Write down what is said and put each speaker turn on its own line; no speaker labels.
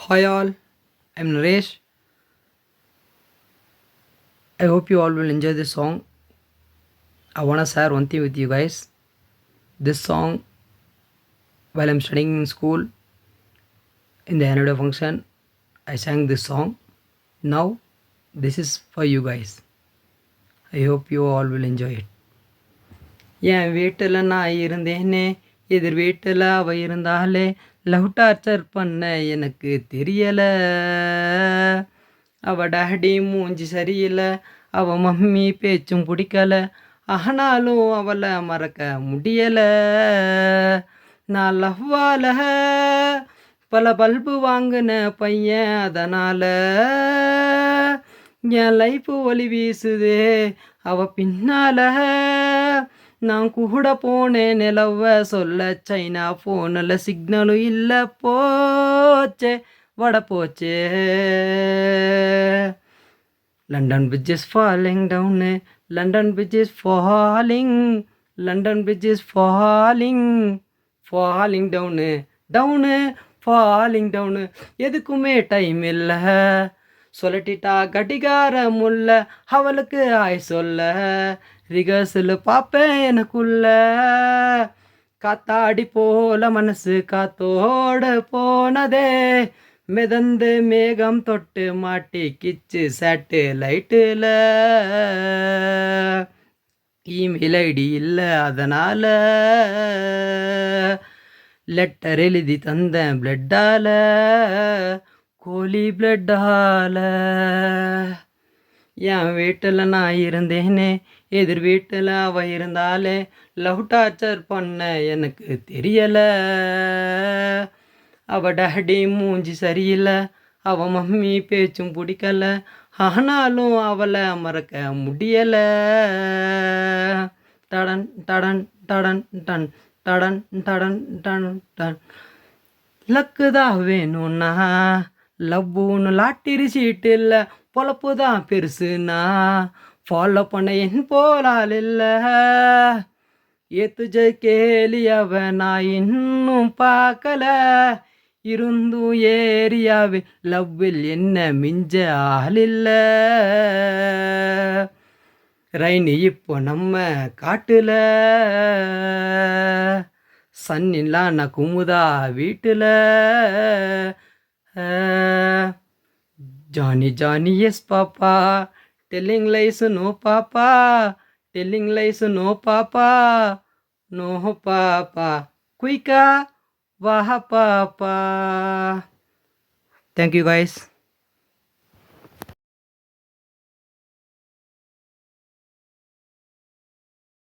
Hi all, I'm Naresh. I hope you all will enjoy this song. I wanna share one thing with you guys. This song, while I'm studying in school in the annual day function, I sang this song. Now, this is for you guys. I hope you all will enjoy it. என் வீட்டில் நான் இருந்தேனே எதிர் வீட்டில் அவ இருந்தாலே love torture பண்ண எனக்கு தெரியல அவ டாடி மூஞ்சி சரியில்லை அவ மம்மி பேச்சும் பிடிக்கல ஆனாலும் அவளை மறக்க முடியல நான் லவ்வால பல பல்பு வாங்கின பையன் அதனால என் லைஃப் ஒளி வீசுதே அவ பின்னால நான் கூட போனேன் நிலவ சொல்ல சைனா ஃபோனில் சிக்னலும் இல்லை போச்சே வட போச்சே London bridge is falling down London bridge is falling London bridge is falling falling down down falling down எதுக்குமே டைம் இல்லை சொல்லட்டிட்டா கடிகார முல்ல அவளுக்கு ஆய் சொல்ல ரிகர்சல் பார்ப்பேன் எனக்குள்ள காத்தாடி போல மனசு காத்தோட போனதே மிதந்து மேகம் தொட்டு மாட்டிக்கிச்சு சேட்டலைட்டில் இமெயில் ஐடி இல்லை அதனால லெட்டர் எழுதி தந்தேன் பிளட்டால கோழி பிளட்டால என் வீட்டில் நான் இருந்தேனே எதிர் வீட்டில் அவ இருந்தாலே லவ் டார்ச்சர் பண்ண எனக்கு தெரியலை அவ டாடி மூஞ்சி சரியில்லை அவ மம்மி பேச்சும் பிடிக்கல ஆனாலும் அவளை மறக்க முடியலை டடன் டடன் டடன் டன் டடன் டடன் டன் டன் லக்கு தான் வேணும்னா லவ்வுன்னு லாட்டிரி சீட்டு இல்லை பொழப்பு தான் பெருசுனா ஃபாலோ பண்ண என் போலால் இல்லை ஏத்துஜ கேலி அவ நான் இன்னும் பார்க்கல இருந்தும் ஏரியாவே லவ்வில் என்ன மிஞ்ச ஆள் இல்லை ரைனி இப்போ நம்ம காட்டுல சன்னிலாம் நான் குமுதா வீட்டில் Johnny, Johnny, yes, Papa. Telling lies, no, Papa. Telling lies, no, Papa. No, Papa. Quicker, Waha, Papa. Thank you, guys.